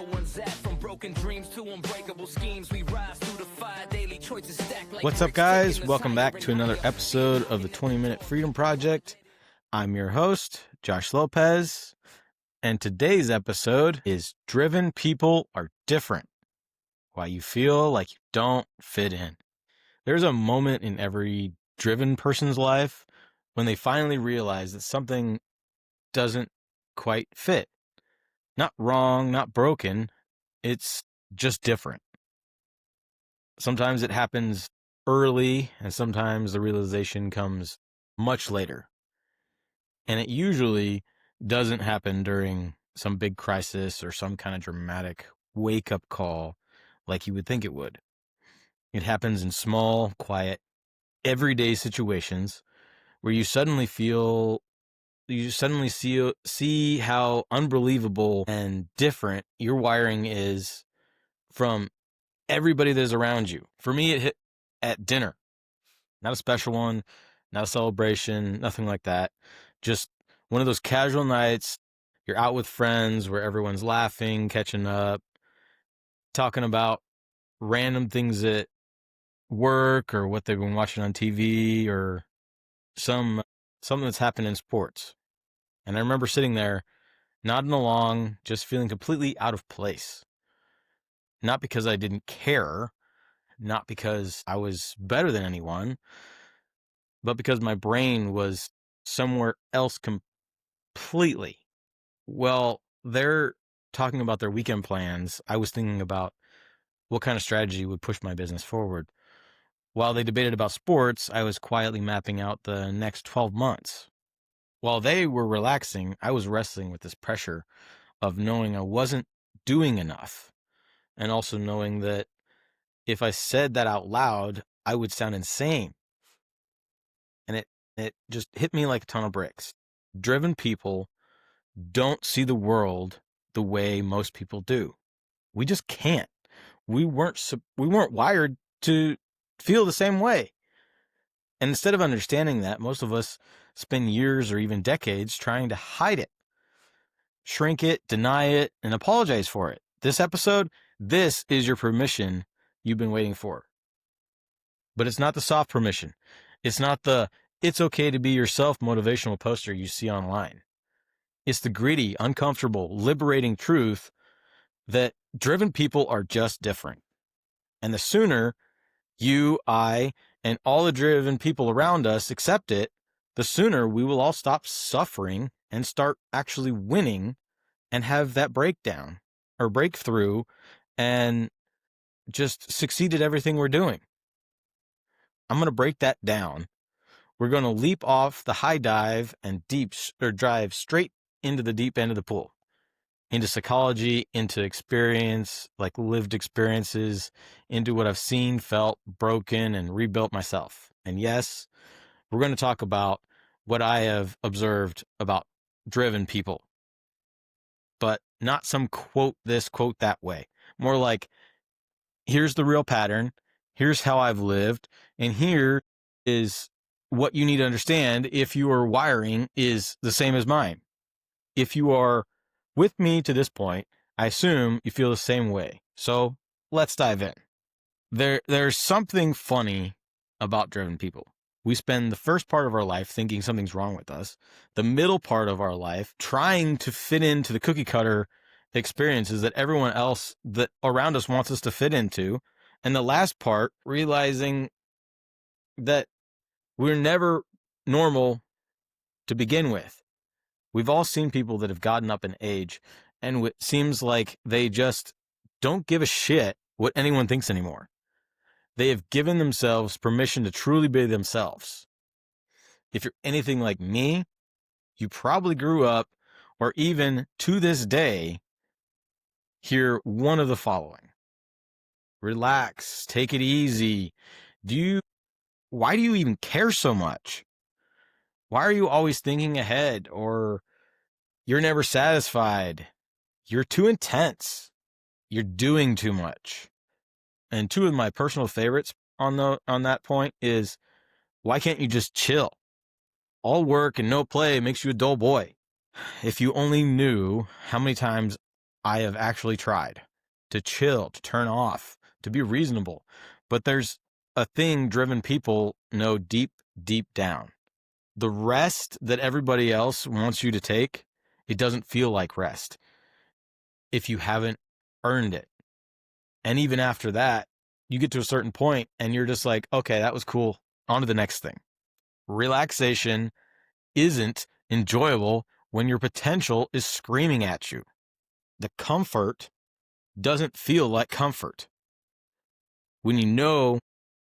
real ones at. From broken dreams to unbreakable schemes, we rise through the fire, daily choices stack like What's up, bricks, guys? taking the Welcome back siren to another higher. episode of the 20-Minute Freedom Project. I'm your host, Josh Lopez, and today's episode is Driven People Are Different. Why you feel like you don't fit in. There's a moment in every driven person's life when they finally realize that something doesn't quite fit. Not wrong, not broken. It's just different. Sometimes it happens early, and sometimes the realization comes much later. And it usually doesn't happen during some big crisis or some kind of dramatic wake-up call like you would think it would. It happens in small, quiet, everyday situations where you suddenly see how unbelievable and different your wiring is from everybody that is around you. For me, it hit at dinner. Not a special one, not a celebration, nothing like that. Just one of those casual nights. You're out with friends where everyone's laughing, catching up, talking about random things at work or what they've been watching on TV or something that's happened in sports. And I remember sitting there, nodding along, just feeling completely out of place. Not because I didn't care, not because I was better than anyone, but because my brain was somewhere else completely. Well, they're talking about their weekend plans. I was thinking about what kind of strategy would push my business forward. While they debated about sports, I was quietly mapping out the next 12 months. While they were relaxing, I was wrestling with this pressure of knowing I wasn't doing enough, and also knowing that if I said that out loud, I would sound insane. And it just hit me like a ton of bricks. Driven people don't see the world the way most people do. We just can't. We weren't wired to feel the same way. And instead of understanding that, most of us spend years or even decades trying to hide it, shrink it, deny it, and apologize for it. This episode, this is your permission you've been waiting for. But it's not the soft permission. It's not the "it's okay to be yourself" motivational poster you see online. It's the gritty, uncomfortable, liberating truth that driven people are just different. And the sooner you, I, and all the driven people around us accept it, the sooner we will all stop suffering and start actually winning and have that breakdown or breakthrough and just succeed at everything we're doing. I'm going to break that down. We're going to leap off the high dive and drive straight into the deep end of the pool, into psychology, into experience, like lived experiences, into what I've seen, felt, broken, and rebuilt myself. And yes, we're going to talk about what I have observed about driven people, but not some quote this, quote that way. More like, here's the real pattern, here's how I've lived, and here is what you need to understand if your wiring is the same as mine. If you are with me to this point, I assume you feel the same way. So let's dive in. There's something funny about driven people. We spend the first part of our life thinking something's wrong with us, the middle part of our life trying to fit into the cookie cutter experiences that everyone else that around us wants us to fit into, and the last part realizing that we're never normal to begin with. We've all seen people that have gotten up in age, and it seems like they just don't give a shit what anyone thinks anymore. They have given themselves permission to truly be themselves. If you're anything like me, you probably grew up, or even to this day, hear one of the following. Relax, take it easy. Why do you even care so much? Why are you always thinking ahead? Or you're never satisfied. You're too intense. You're doing too much. And two of my personal favorites on that point is, why can't you just chill? All work and no play makes you a dull boy. If you only knew how many times I have actually tried to chill, to turn off, to be reasonable. But there's a thing driven people know deep, deep down. The rest that everybody else wants you to take, it doesn't feel like rest if you haven't earned it. And even after that, you get to a certain point and you're just like, okay, that was cool. On to the next thing. Relaxation isn't enjoyable when your potential is screaming at you. The comfort doesn't feel like comfort when you know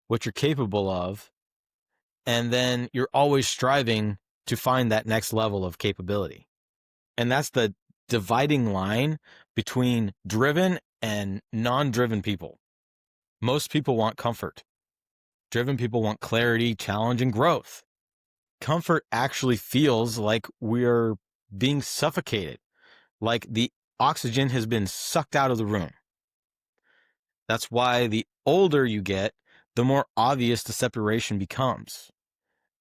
what you're capable of, and then you're always striving to find that next level of capability. And that's the dividing line between driven and non-driven people. Most people want comfort. Driven people want clarity, challenge, and growth. Comfort actually feels like we're being suffocated, like the oxygen has been sucked out of the room. That's why the older you get, the more obvious the separation becomes.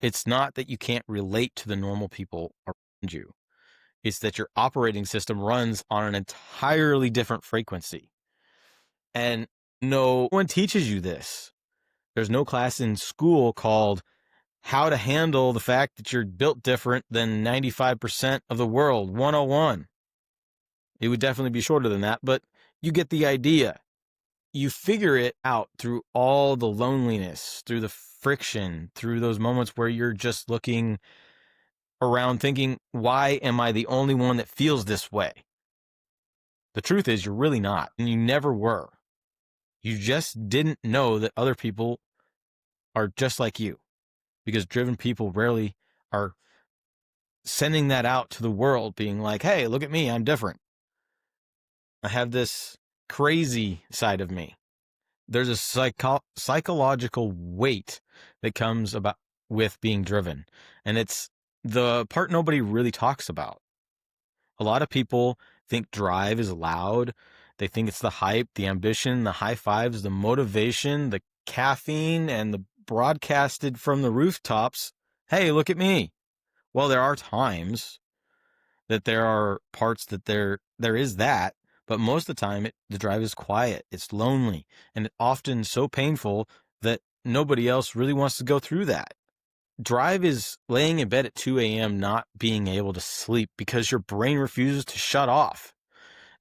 It's not that you can't relate to the normal people around you. It's that your operating system runs on an entirely different frequency. And no one teaches you this. There's no class in school called How to Handle the Fact That You're Built Different Than 95% of the World 101. It would definitely be shorter than that, but you get the idea. You figure it out through all the loneliness, through the friction, through those moments where you're just looking around thinking, why am I the only one that feels this way? The truth is, you're really not, and you never were. You just didn't know that other people are just like you, because driven people rarely are sending that out to the world, being like, hey, look at me, I'm different. I have this crazy side of me. There's a psychological weight that comes about with being driven, and it's the part nobody really talks about. A lot of people think drive is loud. They think it's the hype, the ambition, the high fives, the motivation, the caffeine, and the broadcasted from the rooftops, hey, look at me. Well, there are times that there are parts that there is that, but most of the time the drive is quiet, it's lonely, and it's often so painful that nobody else really wants to go through that. Drive is laying in bed at 2 a.m. not being able to sleep because your brain refuses to shut off.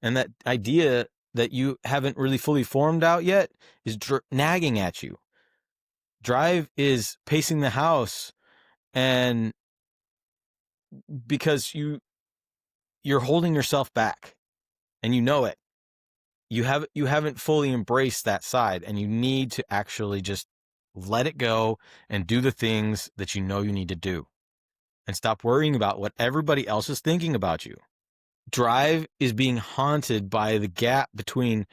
And that idea that you haven't really fully formed out yet is nagging at you. Drive is pacing the house, and because you're holding yourself back and you know it. You haven't fully embraced that side, and you need to actually just let it go and do the things that you know you need to do. And stop worrying about what everybody else is thinking about you. Drive is being haunted by the gap between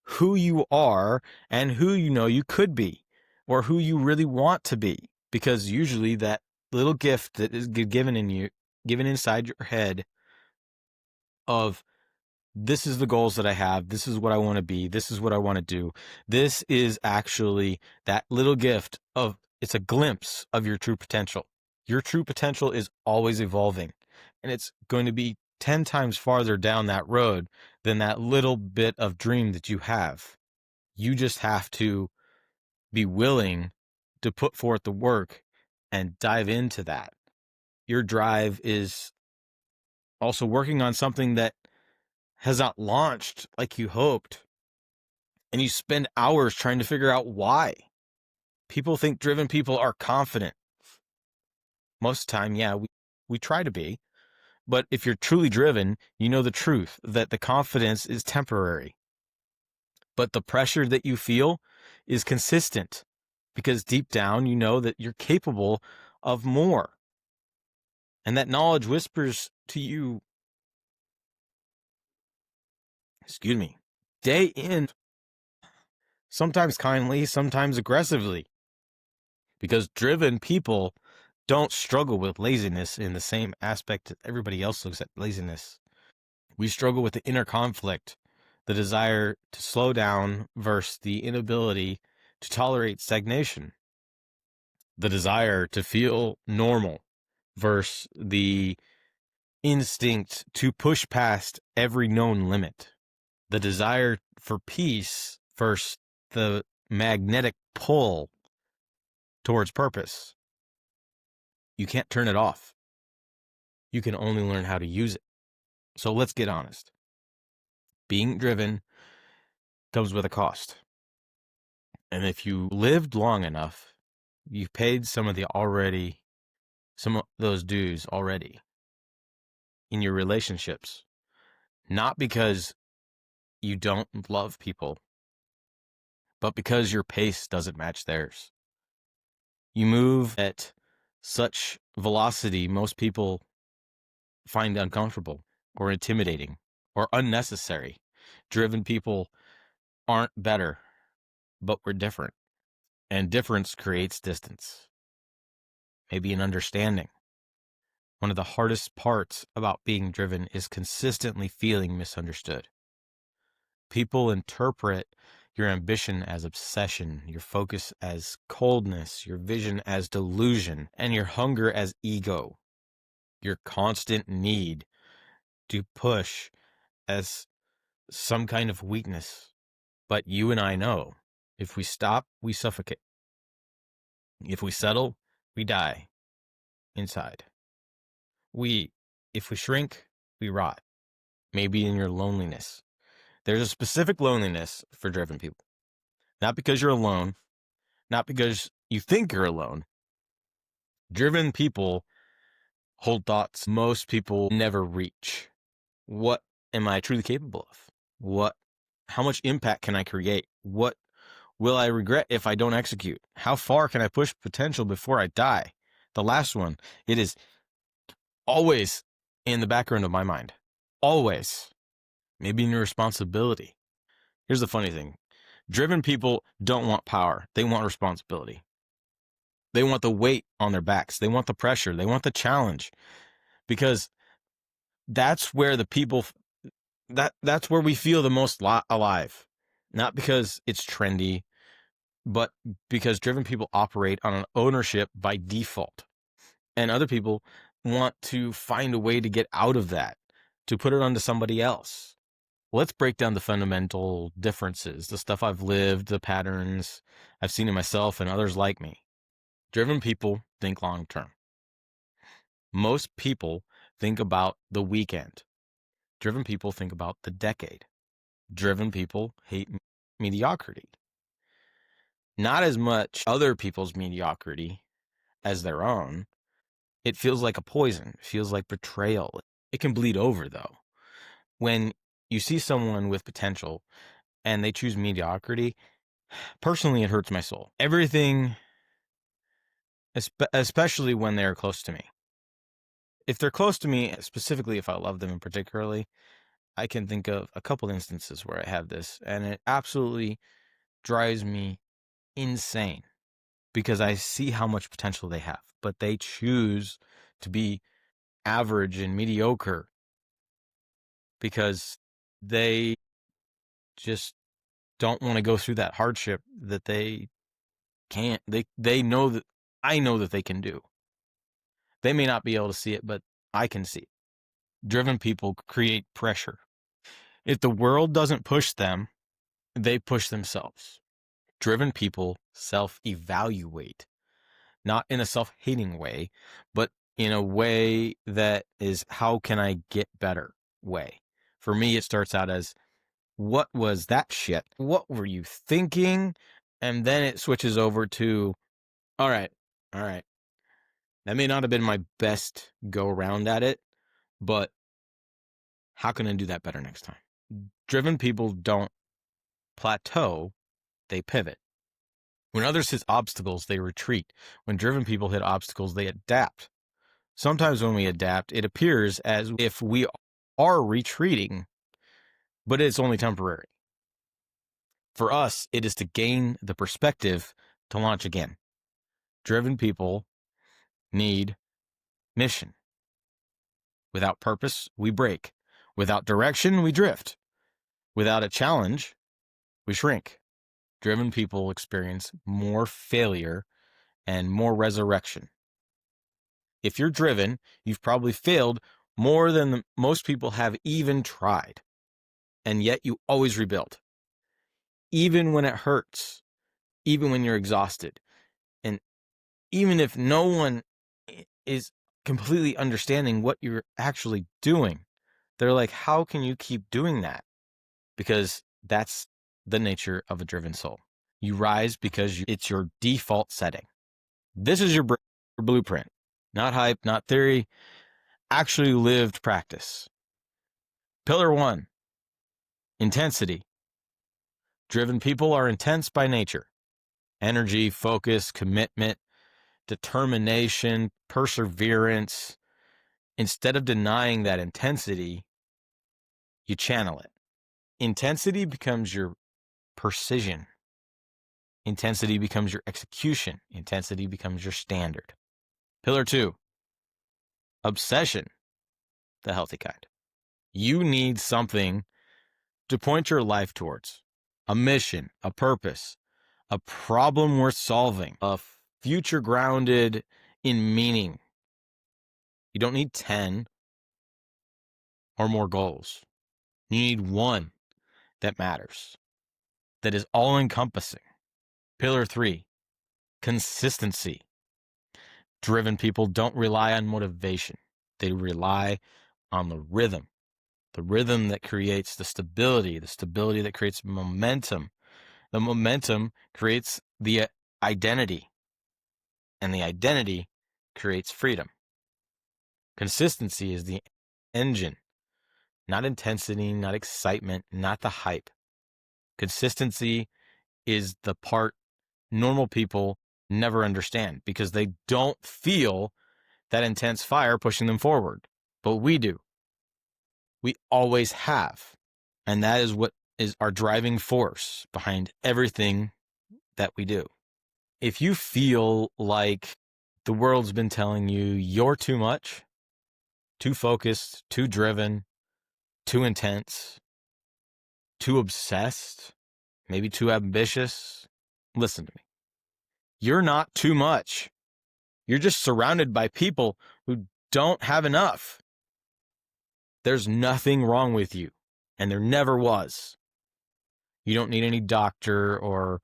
who you are and who you know you could be, or who you really want to be. Because usually that little gift that is given inside your head of, this is the goals that I have, this is what I want to be, this is what I want to do. This is actually that little gift of, it's a glimpse of your true potential. Your true potential is always evolving, and it's going to be 10 times farther down that road than that little bit of dream that you have. You just have to be willing to put forth the work and dive into that. Your drive is also working on something that has not launched like you hoped, and you spend hours trying to figure out why. People think driven people are confident. Most of the time, yeah, we try to be. But if you're truly driven, you know the truth, that the confidence is temporary. But the pressure that you feel is consistent, because deep down you know that you're capable of more. And that knowledge whispers to you, day in, sometimes kindly, sometimes aggressively. Because driven people don't struggle with laziness in the same aspect that everybody else looks at laziness. We struggle with the inner conflict, the desire to slow down versus the inability to tolerate stagnation, the desire to feel normal versus the instinct to push past every known limit. the desire for peace versus the magnetic pull towards purpose. You can't turn it off. You can only learn how to use it. So let's get honest. Being driven comes with a cost. And if you lived long enough, you've paid some of those dues already in your relationships. Not because you don't love people, but because your pace doesn't match theirs. You move at such velocity most people find uncomfortable or intimidating or unnecessary. Driven people aren't better, but we're different. And difference creates distance, maybe an understanding. One of the hardest parts about being driven is consistently feeling misunderstood. People interpret your ambition as obsession, your focus as coldness, your vision as delusion, and your hunger as ego. Your constant need to push as some kind of weakness. But you and I know, if we stop, we suffocate. If we settle, we die inside. If we shrink, we rot. Maybe in your loneliness. There's a specific loneliness for driven people. Not because you're alone, not because you think you're alone. Driven people hold thoughts most people never reach. What am I truly capable of? How much impact can I create? What will I regret if I don't execute? How far can I push potential before I die? The last one, it is always in the background of my mind. Always. Maybe in your responsibility. Here's the funny thing. Driven people don't want power. They want responsibility. They want the weight on their backs. They want the pressure. They want the challenge. Because that's where that's where we feel the most alive. Not because it's trendy, but because driven people operate on an ownership by default. And other people want to find a way to get out of that, to put it onto somebody else. Let's break down the fundamental differences, the stuff I've lived, the patterns I've seen in myself and others like me. Driven people think long term. Most people think about the weekend. Driven people think about the decade. Driven people hate mediocrity. Not as much other people's mediocrity as their own. It feels like a poison. It feels like betrayal. It can bleed over, though. When you see someone with potential and they choose mediocrity, personally, it hurts my soul. Everything, especially when they're close to me. If they're close to me, specifically if I love them in particularly, I can think of a couple instances where I have this, and it absolutely drives me insane because I see how much potential they have, but they choose to be average and mediocre because they just don't want to go through that hardship that they can't. They know that I know that they can do. They may not be able to see it, but I can see it. Driven people create pressure. If the world doesn't push them, they push themselves. Driven people self-evaluate, not in a self-hating way, but in a way that is, how can I get better way? For me, it starts out as, what was that shit? What were you thinking? And then it switches over to, all right. That may not have been my best go around at it, but how can I do that better next time? Driven people don't plateau, they pivot. When others hit obstacles, they retreat. When driven people hit obstacles, they adapt. Sometimes when we adapt, it appears as if we are retreating, but it's only temporary. For us, it is to gain the perspective to launch again. Driven people need mission. Without purpose, we break. Without direction, we drift. Without a challenge, we shrink. Driven people experience more failure and more resurrection. If you're driven, you've probably failed more than most people have even tried. and yet you always rebuild. Even when it hurts, even when you're exhausted, and even if no one is completely understanding what you're actually doing, they're like, how can you keep doing that? Because that's the nature of a driven soul. You rise because it's your default setting. This is your blueprint, not hype, not theory, actually lived practice. Pillar 1, intensity. Driven people are intense by nature. Energy, focus, commitment, determination, perseverance. Instead of denying that intensity, you channel it. Intensity becomes your precision. Intensity becomes your execution. Intensity becomes your standard. Pillar 2, obsession, the healthy kind. You need something to point your life towards. A mission, a purpose, a problem worth solving, a future grounded in meaning. You don't need 10 or more goals. You need one that matters, that is all-encompassing. Pillar 3, consistency. Driven people don't rely on motivation. They rely on the rhythm that creates the stability that creates momentum. The momentum creates the identity, and the identity creates freedom. Consistency is the engine, not intensity, not excitement, not the hype. Consistency is the part normal people never understand because they don't feel that intense fire pushing them forward. But we do. We always have. And that is what is our driving force behind everything that we do. If you feel like the world's been telling you you're too much, too focused, too driven, too intense, too obsessed, maybe too ambitious, listen to me. You're not too much. You're just surrounded by people who don't have enough. There's nothing wrong with you, and there never was. You don't need any doctor or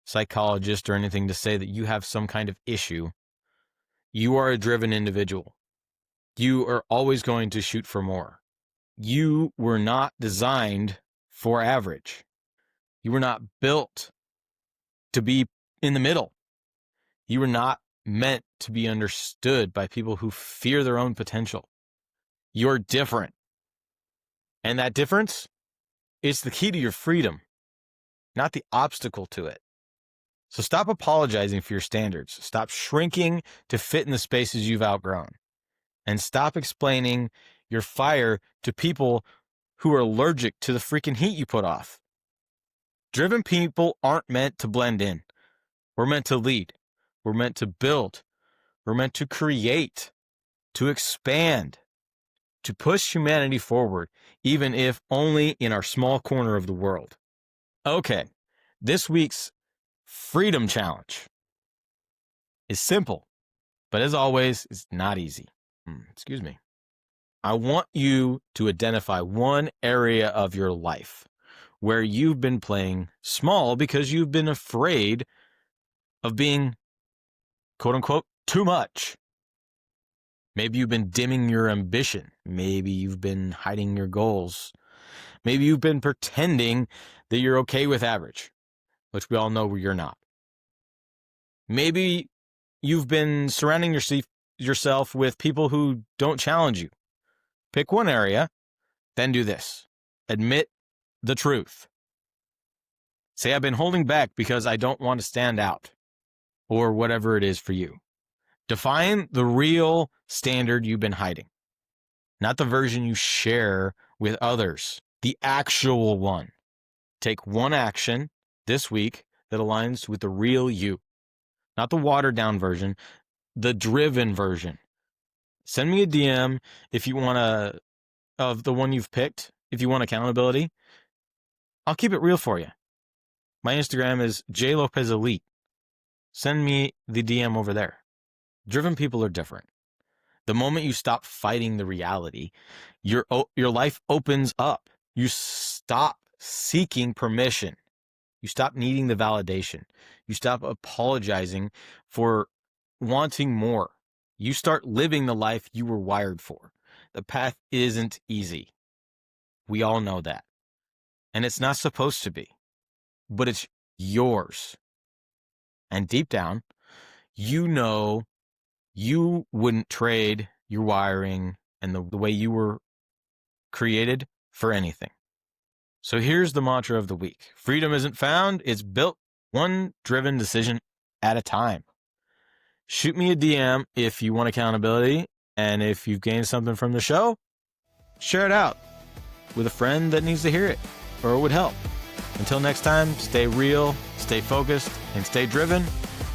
psychologist or anything to say that you have some kind of issue. You are a driven individual. You are always going to shoot for more. You were not designed for average. You were not built to be in the middle. You were not meant to be understood by people who fear their own potential. You're different. And that difference is the key to your freedom, not the obstacle to it. So stop apologizing for your standards. Stop shrinking to fit in the spaces you've outgrown. And stop explaining your fire to people who are allergic to the freaking heat you put off. Driven people aren't meant to blend in. We're meant to lead. We're meant to build. We're meant to create, to expand, to push humanity forward, even if only in our small corner of the world. Okay, this week's Freedom Challenge is simple, but as always, it's not easy. Excuse me. I want you to identify one area of your life where you've been playing small because you've been afraid of being, quote unquote, too much. Maybe you've been dimming your ambition. Maybe you've been hiding your goals. Maybe you've been pretending that you're okay with average, which we all know you're not. Maybe you've been surrounding yourself with people who don't challenge you. Pick one area, then do this. Admit the truth. Say, I've been holding back because I don't want to stand out, or whatever it is for you. Define the real standard you've been hiding, not the version you share with others, the actual one. Take one action this week that aligns with the real you, not the watered down version, the driven version. Send me a DM if you want of the one you've picked, if you want accountability. I'll keep it real for you. My Instagram is jlopezelite. Send me the DM over there. Driven people are different. The moment you stop fighting the reality, your life opens up. You stop seeking permission. You stop needing the validation. You stop apologizing for wanting more. You start living the life you were wired for. The path isn't easy. We all know that. And it's not supposed to be, but it's yours. And deep down, you know you wouldn't trade your wiring and the way you were created for anything. So here's the mantra of the week. Freedom isn't found, it's built one driven decision at a time. Shoot me a DM if you want accountability, and if you've gained something from the show, share it out with a friend that needs to hear it, or it would help. Until next time, stay real, stay focused, and stay driven,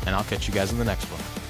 and I'll catch you guys in the next one.